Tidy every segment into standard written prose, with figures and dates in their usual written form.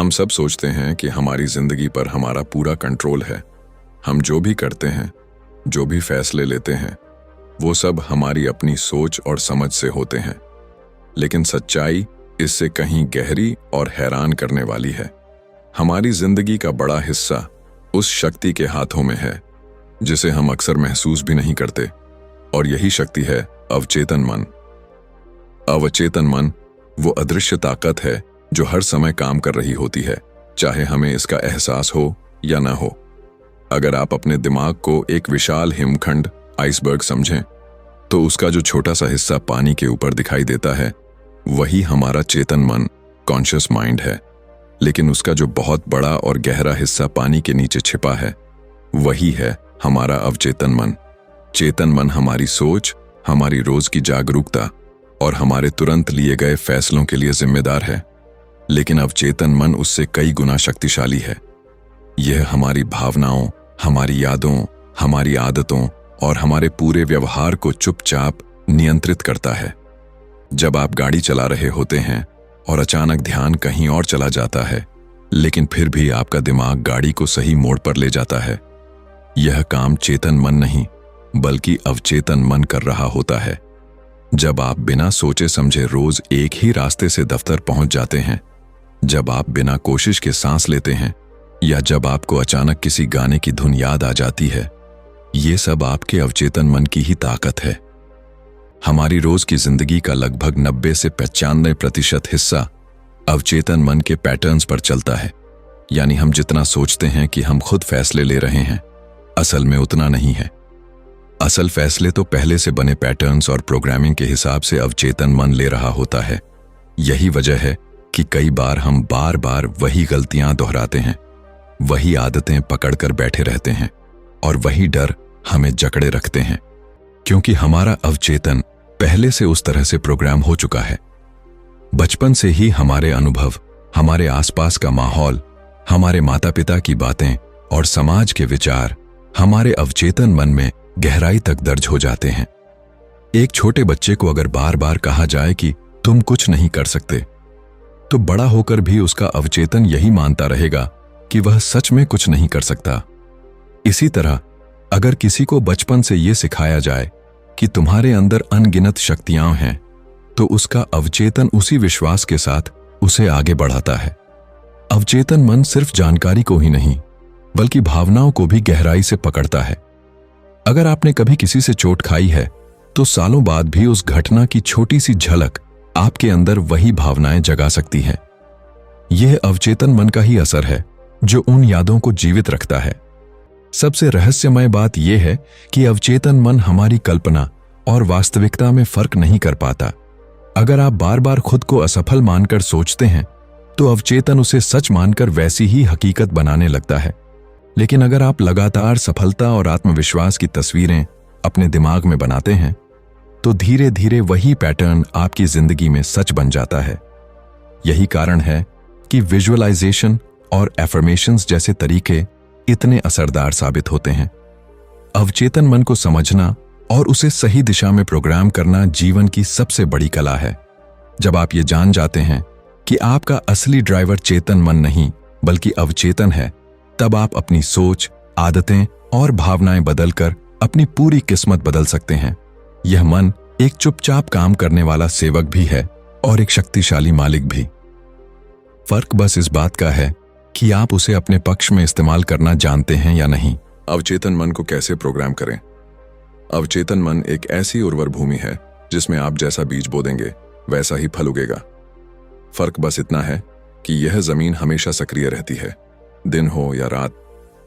हम सब सोचते हैं कि हमारी जिंदगी पर हमारा पूरा कंट्रोल है। हम जो भी करते हैं, जो भी फैसले लेते हैं, वो सब हमारी अपनी सोच और समझ से होते हैं। लेकिन सच्चाई इससे कहीं गहरी और हैरान करने वाली है। हमारी जिंदगी का बड़ा हिस्सा उस शक्ति के हाथों में है जिसे हम अक्सर महसूस भी नहीं करते, और यही शक्ति है अवचेतन मन। अवचेतन मन वो अदृश्य ताकत है जो हर समय काम कर रही होती है, चाहे हमें इसका एहसास हो या ना हो। अगर आप अपने दिमाग को एक विशाल हिमखंड आइसबर्ग समझें, तो उसका जो छोटा सा हिस्सा पानी के ऊपर दिखाई देता है, वही हमारा चेतन मन, कॉन्शियस माइंड है। लेकिन उसका जो बहुत बड़ा और गहरा हिस्सा पानी के नीचे छिपा है, वही है हमारा अवचेतन मन। चेतन मन हमारी सोच, हमारी रोज की जागरूकता और हमारे तुरंत लिए गए फैसलों के लिए जिम्मेदार है। लेकिन अवचेतन मन उससे कई गुना शक्तिशाली है। यह हमारी भावनाओं, हमारी यादों, हमारी आदतों और हमारे पूरे व्यवहार को चुपचाप नियंत्रित करता है। जब आप गाड़ी चला रहे होते हैं और अचानक ध्यान कहीं और चला जाता है, लेकिन फिर भी आपका दिमाग गाड़ी को सही मोड़ पर ले जाता है, यह काम चेतन मन नहीं बल्कि अवचेतन मन कर रहा होता है। जब आप बिना सोचे समझे रोज एक ही रास्ते से दफ्तर पहुंच जाते हैं, जब आप बिना कोशिश के सांस लेते हैं, या जब आपको अचानक किसी गाने की धुन याद आ जाती है, ये सब आपके अवचेतन मन की ही ताकत है। हमारी रोज की जिंदगी का लगभग 90 से 95% हिस्सा अवचेतन मन के पैटर्न्स पर चलता है। यानी हम जितना सोचते हैं कि हम खुद फैसले ले रहे हैं, असल में उतना नहीं है। असल फैसले तो पहले से बने पैटर्न्स और प्रोग्रामिंग के हिसाब से अवचेतन मन ले रहा होता है। यही वजह है कि कई बार हम बार बार वही गलतियां दोहराते हैं, वही आदतें पकड़कर बैठे रहते हैं और वही डर हमें जकड़े रखते हैं, क्योंकि हमारा अवचेतन पहले से उस तरह से प्रोग्राम हो चुका है। बचपन से ही हमारे अनुभव, हमारे आसपास का माहौल, हमारे माता पिता की बातें और समाज के विचार हमारे अवचेतन मन में गहराई तक दर्ज हो जाते हैं। एक छोटे बच्चे को अगर बार बार कहा जाए कि तुम कुछ नहीं कर सकते, तो बड़ा होकर भी उसका अवचेतन यही मानता रहेगा कि वह सच में कुछ नहीं कर सकता। इसी तरह अगर किसी को बचपन से यह सिखाया जाए कि तुम्हारे अंदर अनगिनत शक्तियां हैं, तो उसका अवचेतन उसी विश्वास के साथ उसे आगे बढ़ाता है। अवचेतन मन सिर्फ जानकारी को ही नहीं बल्कि भावनाओं को भी गहराई से पकड़ता है। अगर आपने कभी किसी से चोट खाई है, तो सालों बाद भी उस घटना की छोटी सी झलक आपके अंदर वही भावनाएं जगा सकती है। यह अवचेतन मन का ही असर है जो उन यादों को जीवित रखता है। सबसे रहस्यमय बात यह है कि अवचेतन मन हमारी कल्पना और वास्तविकता में फर्क नहीं कर पाता। अगर आप बार बार खुद को असफल मानकर सोचते हैं, तो अवचेतन उसे सच मानकर वैसी ही हकीकत बनाने लगता है। लेकिन अगर आप लगातार सफलता और आत्मविश्वास की तस्वीरें अपने दिमाग में बनाते हैं, तो धीरे धीरे वही पैटर्न आपकी जिंदगी में सच बन जाता है। यही कारण है कि विजुअलाइजेशन और एफर्मेशंस जैसे तरीके इतने असरदार साबित होते हैं। अवचेतन मन को समझना और उसे सही दिशा में प्रोग्राम करना जीवन की सबसे बड़ी कला है। जब आप ये जान जाते हैं कि आपका असली ड्राइवर चेतन मन नहीं बल्कि अवचेतन है, तब आप अपनी सोच, आदतें और भावनाएं बदलकर अपनी पूरी किस्मत बदल सकते हैं। यह मन एक चुपचाप काम करने वाला सेवक भी है और एक शक्तिशाली मालिक भी। फर्क बस इस बात का है कि आप उसे अपने पक्ष में इस्तेमाल करना जानते हैं या नहीं। अवचेतन मन को कैसे प्रोग्राम करें? अवचेतन मन एक ऐसी उर्वर भूमि है जिसमें आप जैसा बीज बो देंगे वैसा ही फल उगेगा। फर्क बस इतना है कि यह जमीन हमेशा सक्रिय रहती है। दिन हो या रात,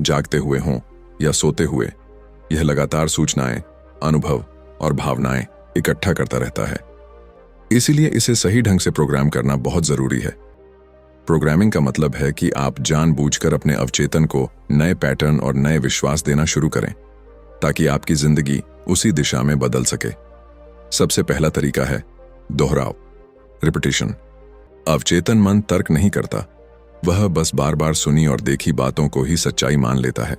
जागते हुए हों या सोते हुए, यह लगातार सूचनाएं, अनुभव और भावनाएं इकट्ठा करता रहता है। इसीलिए इसे सही ढंग से प्रोग्राम करना बहुत जरूरी है। प्रोग्रामिंग का मतलब है कि आप जानबूझकर अपने अवचेतन को नए पैटर्न और नए विश्वास देना शुरू करें, ताकि आपकी जिंदगी उसी दिशा में बदल सके। सबसे पहला तरीका है दोहराव, रिपीटिशन। अवचेतन मन तर्क नहीं करता, वह बस बार बार सुनी और देखी बातों को ही सच्चाई मान लेता है।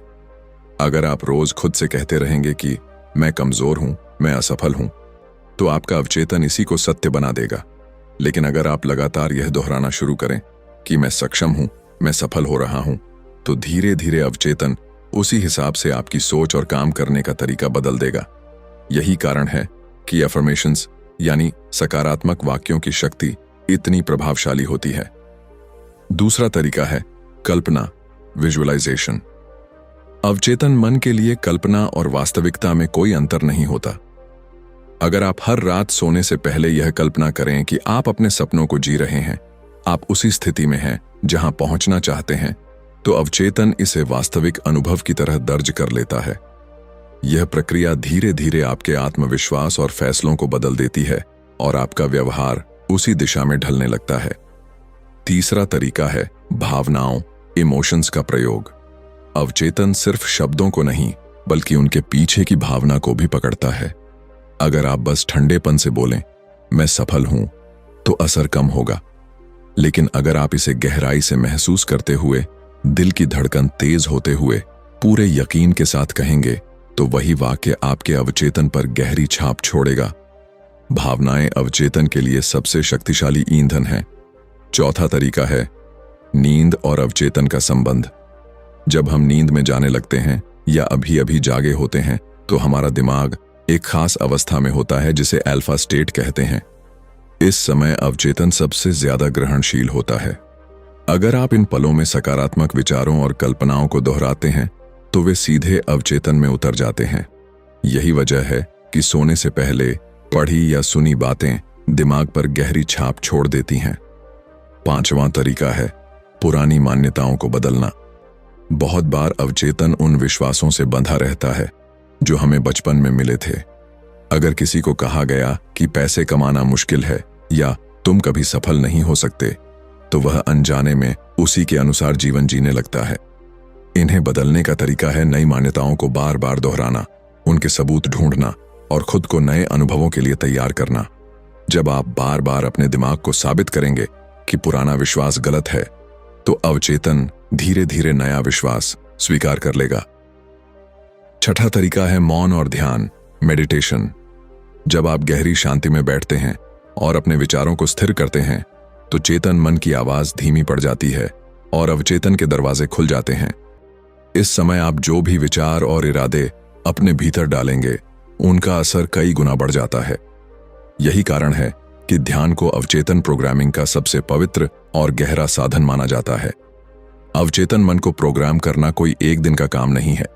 अगर आप रोज खुद से कहते रहेंगे कि मैं कमजोर हूं, मैं असफल हूं, तो आपका अवचेतन इसी को सत्य बना देगा। लेकिन अगर आप लगातार यह दोहराना शुरू करें कि मैं सक्षम हूं, मैं सफल हो रहा हूं, तो धीरे धीरे अवचेतन उसी हिसाब से आपकी सोच और काम करने का तरीका बदल देगा। यही कारण है कि अफर्मेशंस यानी सकारात्मक वाक्यों की शक्ति इतनी प्रभावशाली होती है। दूसरा तरीका है कल्पना, विजुअलाइजेशन। अवचेतन मन के लिए कल्पना और वास्तविकता में कोई अंतर नहीं होता। अगर आप हर रात सोने से पहले यह कल्पना करें कि आप अपने सपनों को जी रहे हैं, आप उसी स्थिति में हैं जहां पहुंचना चाहते हैं, तो अवचेतन इसे वास्तविक अनुभव की तरह दर्ज कर लेता है। यह प्रक्रिया धीरे धीरे आपके आत्मविश्वास और फैसलों को बदल देती है और आपका व्यवहार उसी दिशा में ढलने लगता है। तीसरा तरीका है भावनाओं, इमोशंस का प्रयोग। अवचेतन सिर्फ शब्दों को नहीं बल्कि उनके पीछे की भावना को भी पकड़ता है। अगर आप बस ठंडेपन से बोलें, मैं सफल हूं, तो असर कम होगा। लेकिन अगर आप इसे गहराई से महसूस करते हुए, दिल की धड़कन तेज होते हुए, पूरे यकीन के साथ कहेंगे, तो वही वाक्य आपके अवचेतन पर गहरी छाप छोड़ेगा। भावनाएं अवचेतन के लिए सबसे शक्तिशाली ईंधन है। चौथा तरीका है नींद और अवचेतन का संबंध। जब हम नींद में जाने लगते हैं या अभी अभी जागे होते हैं, तो हमारा दिमाग एक खास अवस्था में होता है जिसे अल्फा स्टेट कहते हैं। इस समय अवचेतन सबसे ज्यादा ग्रहणशील होता है। अगर आप इन पलों में सकारात्मक विचारों और कल्पनाओं को दोहराते हैं, तो वे सीधे अवचेतन में उतर जाते हैं। यही वजह है कि सोने से पहले पढ़ी या सुनी बातें दिमाग पर गहरी छाप छोड़ देती हैं। पांचवां तरीका है पुरानी मान्यताओं को बदलना। बहुत बार अवचेतन उन विश्वासों से बंधा रहता है जो हमें बचपन में मिले थे। अगर किसी को कहा गया कि पैसे कमाना मुश्किल है या तुम कभी सफल नहीं हो सकते, तो वह अनजाने में उसी के अनुसार जीवन जीने लगता है। इन्हें बदलने का तरीका है नई मान्यताओं को बार बार दोहराना, उनके सबूत ढूंढना और खुद को नए अनुभवों के लिए तैयार करना। जब आप बार बार अपने दिमाग को साबित करेंगे कि पुराना विश्वास गलत है, तो अवचेतन धीरे धीरे नया विश्वास स्वीकार कर लेगा। छठा तरीका है मौन और ध्यान, मेडिटेशन। जब आप गहरी शांति में बैठते हैं और अपने विचारों को स्थिर करते हैं, तो चेतन मन की आवाज धीमी पड़ जाती है और अवचेतन के दरवाजे खुल जाते हैं। इस समय आप जो भी विचार और इरादे अपने भीतर डालेंगे, उनका असर कई गुना बढ़ जाता है। यही कारण है कि ध्यान को अवचेतन प्रोग्रामिंग का सबसे पवित्र और गहरा साधन माना जाता है। अवचेतन मन को प्रोग्राम करना कोई एक दिन का काम नहीं है।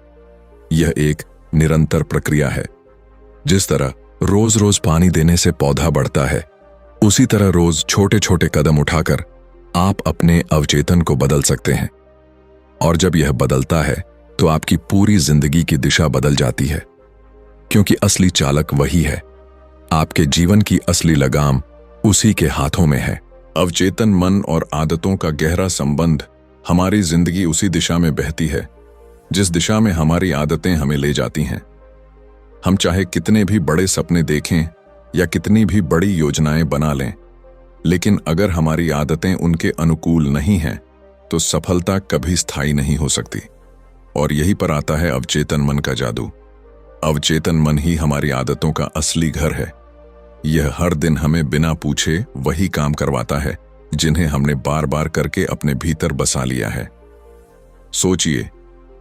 यह एक निरंतर प्रक्रिया है। जिस तरह रोज रोज पानी देने से पौधा बढ़ता है, उसी तरह रोज छोटे छोटे कदम उठाकर आप अपने अवचेतन को बदल सकते हैं। और जब यह बदलता है, तो आपकी पूरी जिंदगी की दिशा बदल जाती है, क्योंकि असली चालक वही है। आपके जीवन की असली लगाम उसी के हाथों में है। अवचेतन मन और आदतों का गहरा संबंध हमारी जिंदगी उसी दिशा में बहती है जिस दिशा में हमारी आदतें हमें ले जाती हैं। हम चाहे कितने भी बड़े सपने देखें या कितनी भी बड़ी योजनाएं बना लें, लेकिन अगर हमारी आदतें उनके अनुकूल नहीं हैं, तो सफलता कभी स्थायी नहीं हो सकती। और यही पर आता है अवचेतन मन का जादू। अवचेतन मन ही हमारी आदतों का असली घर है। यह हर दिन हमें बिना पूछे वही काम करवाता है जिन्हें हमने बार बार करके अपने भीतर बसा लिया है। सोचिए,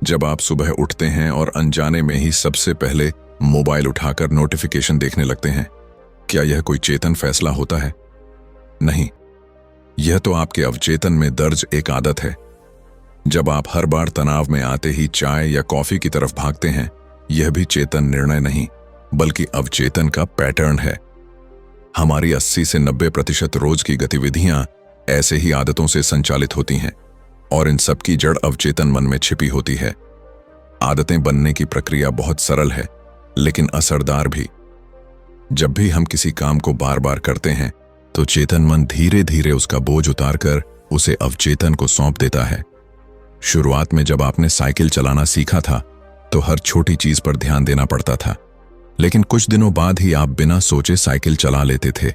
जब आप सुबह उठते हैं और अनजाने में ही सबसे पहले मोबाइल उठाकर नोटिफिकेशन देखने लगते हैं, क्या यह कोई चेतन फैसला होता है? नहीं, यह तो आपके अवचेतन में दर्ज एक आदत है। जब आप हर बार तनाव में आते ही चाय या कॉफी की तरफ भागते हैं, यह भी चेतन निर्णय नहीं बल्कि अवचेतन का पैटर्न है। हमारी 80 से 90% रोज की गतिविधियां ऐसे ही आदतों से संचालित होती हैं और इन सब की जड़ अवचेतन मन में छिपी होती है। आदतें बनने की प्रक्रिया बहुत सरल है, लेकिन असरदार भी। जब भी हम किसी काम को बार बार करते हैं, तो चेतन मन धीरे धीरे उसका बोझ उतारकर उसे अवचेतन को सौंप देता है। शुरुआत में जब आपने साइकिल चलाना सीखा था, तो हर छोटी चीज पर ध्यान देना पड़ता था, लेकिन कुछ दिनों बाद ही आप बिना सोचे साइकिल चला लेते थे।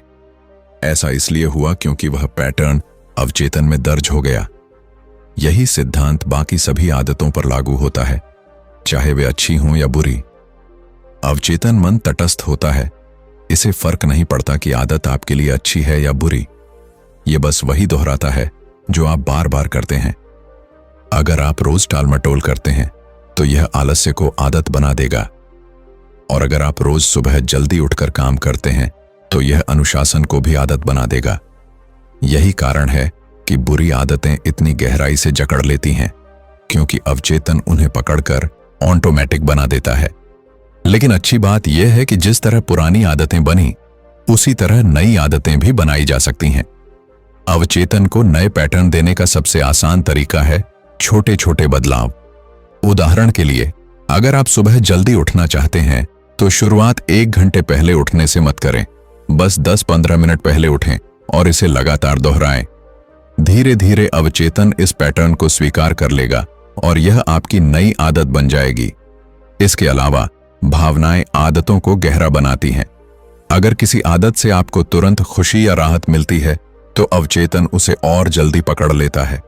ऐसा इसलिए हुआ क्योंकि वह पैटर्न अवचेतन में दर्ज हो गया। यही सिद्धांत बाकी सभी आदतों पर लागू होता है, चाहे वे अच्छी हों या बुरी। अवचेतन मन तटस्थ होता है। इसे फर्क नहीं पड़ता कि आदत आपके लिए अच्छी है या बुरी। ये बस वही दोहराता है जो आप बार बार करते हैं, अगर आप रोज टालमटोल करते हैं तो यह आलस्य को आदत बना देगा, और अगर आप रोज सुबह जल्दी उठकर काम करते हैं तो यह अनुशासन को भी आदत बना देगा। यही कारण है कि बुरी आदतें इतनी गहराई से जकड़ लेती हैं, क्योंकि अवचेतन उन्हें पकड़कर ऑटोमेटिक बना देता है। लेकिन अच्छी बात यह है कि जिस तरह पुरानी आदतें बनी, उसी तरह नई आदतें भी बनाई जा सकती हैं। अवचेतन को नए पैटर्न देने का सबसे आसान तरीका है छोटे छोटे बदलाव। उदाहरण के लिए, अगर आप सुबह जल्दी उठना चाहते हैं तो शुरुआत 1 घंटे पहले उठने से मत करें। बस 10-15 मिनट पहले उठें और इसे लगातार दोहराएं। धीरे धीरे अवचेतन इस पैटर्न को स्वीकार कर लेगा और यह आपकी नई आदत बन जाएगी। इसके अलावा भावनाएं आदतों को गहरा बनाती हैं। अगर किसी आदत से आपको तुरंत खुशी या राहत मिलती है तो अवचेतन उसे और जल्दी पकड़ लेता है।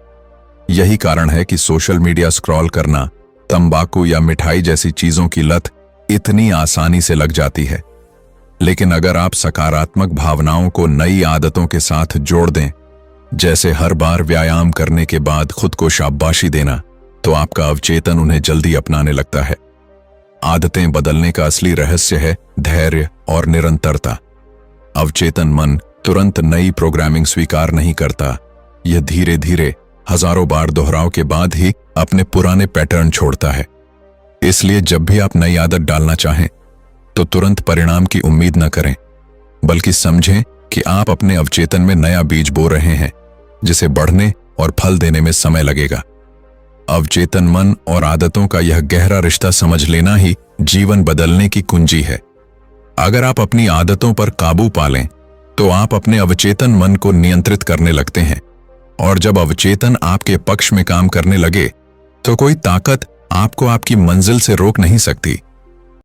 यही कारण है कि सोशल मीडिया स्क्रॉल करना, तंबाकू या मिठाई जैसी चीजों की लत इतनी आसानी से लग जाती है। लेकिन अगर आप सकारात्मक भावनाओं को नई आदतों के साथ जोड़ दें, जैसे हर बार व्यायाम करने के बाद खुद को शाबाशी देना, तो आपका अवचेतन उन्हें जल्दी अपनाने लगता है। आदतें बदलने का असली रहस्य है धैर्य और निरंतरता। अवचेतन मन तुरंत नई प्रोग्रामिंग स्वीकार नहीं करता। यह धीरे धीरे हजारों बार दोहराव के बाद ही अपने पुराने पैटर्न छोड़ता है। इसलिए जब भी आप नई आदत डालना चाहें तो तुरंत परिणाम की उम्मीद न करें, बल्कि समझें कि आप अपने अवचेतन में नया बीज बो रहे हैं, जिसे बढ़ने और फल देने में समय लगेगा। अवचेतन मन और आदतों का यह गहरा रिश्ता समझ लेना ही जीवन बदलने की कुंजी है। अगर आप अपनी आदतों पर काबू पा लें तो आप अपने अवचेतन मन को नियंत्रित करने लगते हैं, और जब अवचेतन आपके पक्ष में काम करने लगे तो कोई ताकत आपको आपकी मंजिल से रोक नहीं सकती।